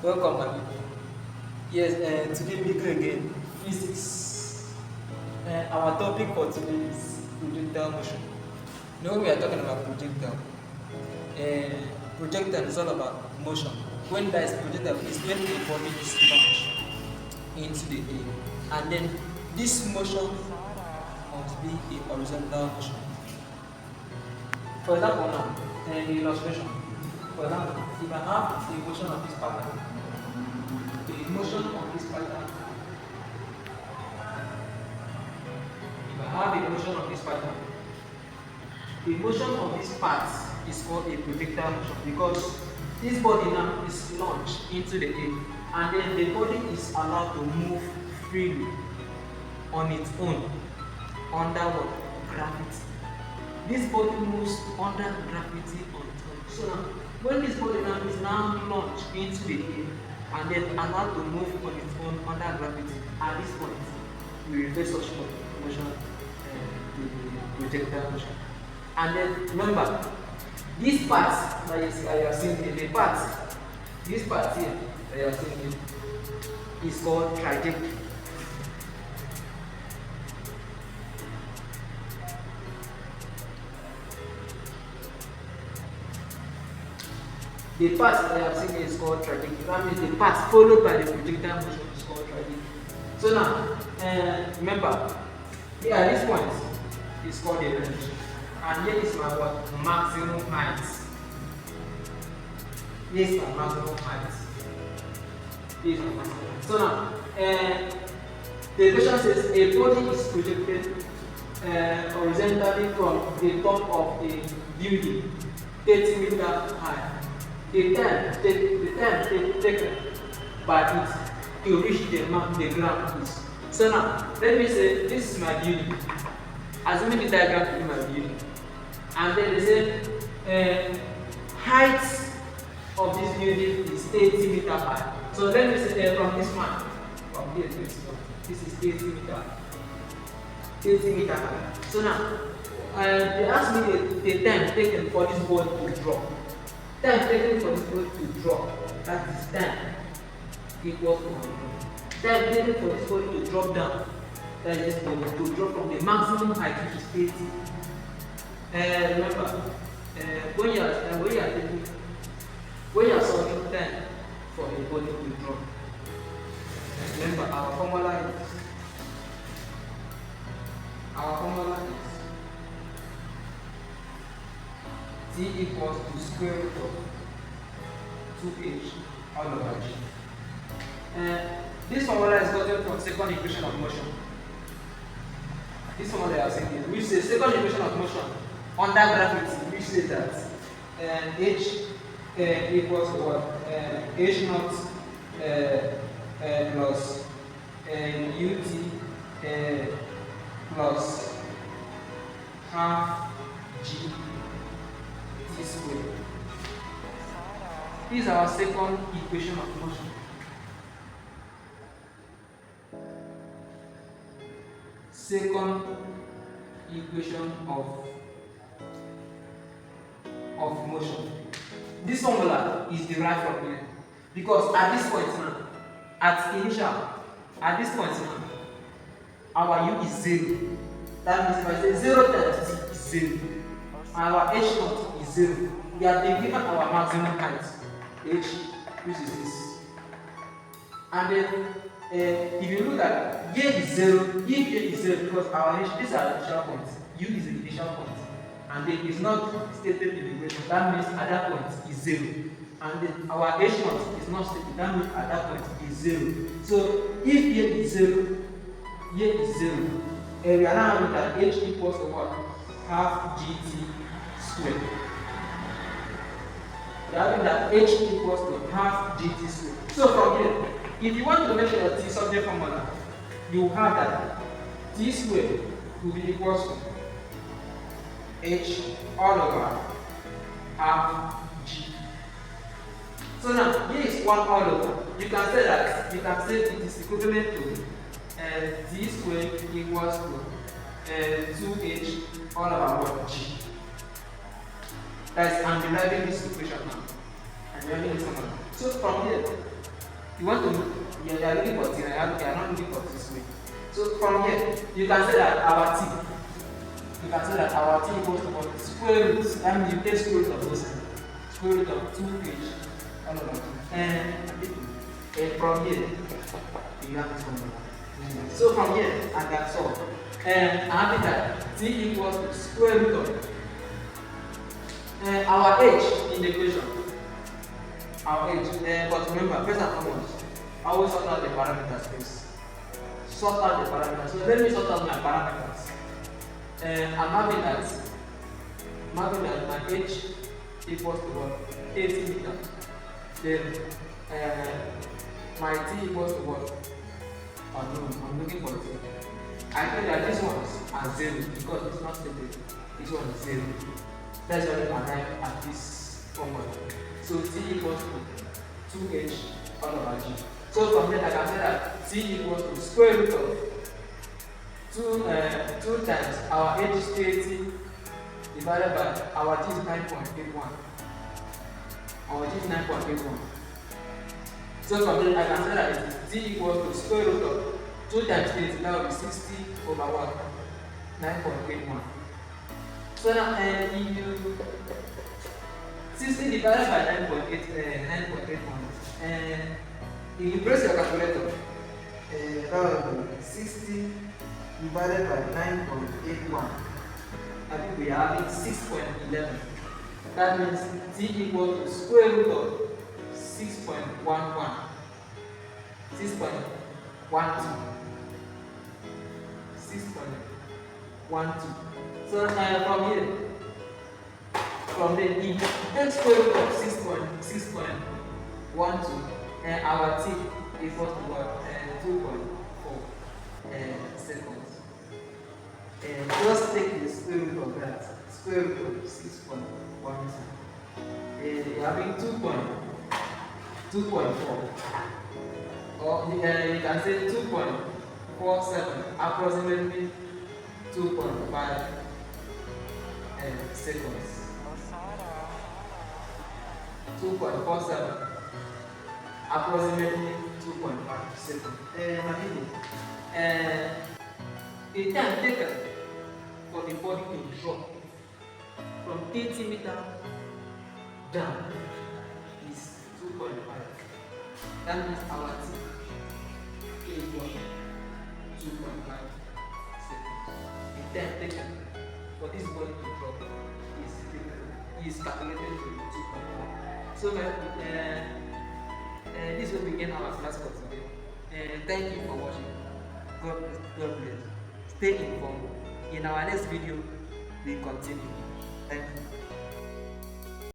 Welcome, my people. Yes, today we go again. Physics. Our topic for today is projectile motion. You know, we are talking about projectile. Projectile is all about motion. When there is projectile, it's when a body is launched into the air, and then this motion must be a horizontal motion. For example, now, an illustration. For example, if I have the motion of this pattern, the motion of this pattern, if I have the motion of this pattern, the motion of this part is called a projectile motion because this body now is launched into the air, and then the body is allowed to move freely on its own under what? Gravity. This body moves under gravity on its own. So now, when this body now is launched into the air and then allowed to move on its own under gravity, at this point, we refer such motion to projectile motion. And then remember, this part that you are seeing here, this part here that you are seeing here is called trajectory. The part that I have seen here is called trajectory. That means the part followed by the projectile motion is called trajectory. So now, remember, here at this point is called the range, and here is my what? Maximum height. Here is my maximum height. Here is my maximum. So now, the question says a body is projected horizontally from the top of a building 30 meters high. The time taken by it to reach the ground is. So now, let me say this is my building. Assuming the diagram is my building, and then they say height of this building is 30 meters high. So let me say from this one, from here to this one, this is 30 meters. 30 meters high. So now, they ask me the time taken for this body to drop. Time taken for this body to drop, that is time equals to time taken for this body to drop down, that is this body to drop from the maximum height which is 30. Remember, when you are solving time for a body to drop, remember our formula is T equals to square root of 2h all over g. This formula is gotten from second equation of motion. This formula I have seen here, which says second equation of motion under gravity, which says that h equals to what? H naught plus ut plus half g t squared. This is our second equation of motion. Second equation of motion. This formula is derived from here because at this point now, at this point now, our u is 0. That means if I say 0 times t is 0, our h naught is 0. We have been given our maximum height, h, which is this. And then, if you look at here is 0, if here is 0, because our h, these are initial points, u is the initial point, and then it's not stated in the equation. That means at that point is 0. And then our h naught is not stated. That means at that point is 0. So if here is 0, here is 0, and we are now having that h equals to what? Half gt squared. We are having that h equals to half gt squared. So from here, if you want to measure your t subject formula, you have that t squared will be equals to h all over half g. So now here is 1 all over. You can say it is equivalent to t squared equals to 2h all over 1 g. That is, I'm deriving this equation now. I'm deriving this formula. So from here, You want to, you are looking for T, and you are not looking for T square. So from here, you can say that our T, equals to what? Square root. That means you take square root of those things. Square root of 2h all over 2. And from here, you have this formula. So from here, I can solve. And I have it that T equals to square root of our h in the equation. Our h. But remember, first and foremost, always sort out the parameters first. Sort out the parameters. So let me sort out my parameters. I'm having that my h equals to what? 80 meters. Then my t equals to what? Oh no, I'm looking for t. I think that these ones are 0 because it's not stated. This one is 0. That's why I arrive at this formula. So t equals to 2h all over g. So from there I can say that t equals to square root of 2 times our h is 80 divided by our t is 9.81. Our t is 9.81. So from there I can say that it is t equals to square root of 2 times 80, that will be 60 over what? 9.81. So now if you 60 divided by 9.81, if you press your calculator, that will be 60 divided by 9.81. I think we are having 6.11. That means t equals to square root of 6.11. 6.12. 6.12. So from the if you take square root of 6.12, and our t equals to what? 2.4 seconds. Just take the square root of that. Square root of 6.12. You're having 2.4. Or you can say 2.47, approximately 2.5 seconds. 2.47, approximately 2.5 seconds. The time taken for the body to drop from 80 meters down is 2.5. That means our T is 2.5 seconds. The time taken for this body to drop is calculated to 2.5. So this will begin our class for today. Thank you for watching. God bless. Stay informed. In our next video, we continue. Thank you.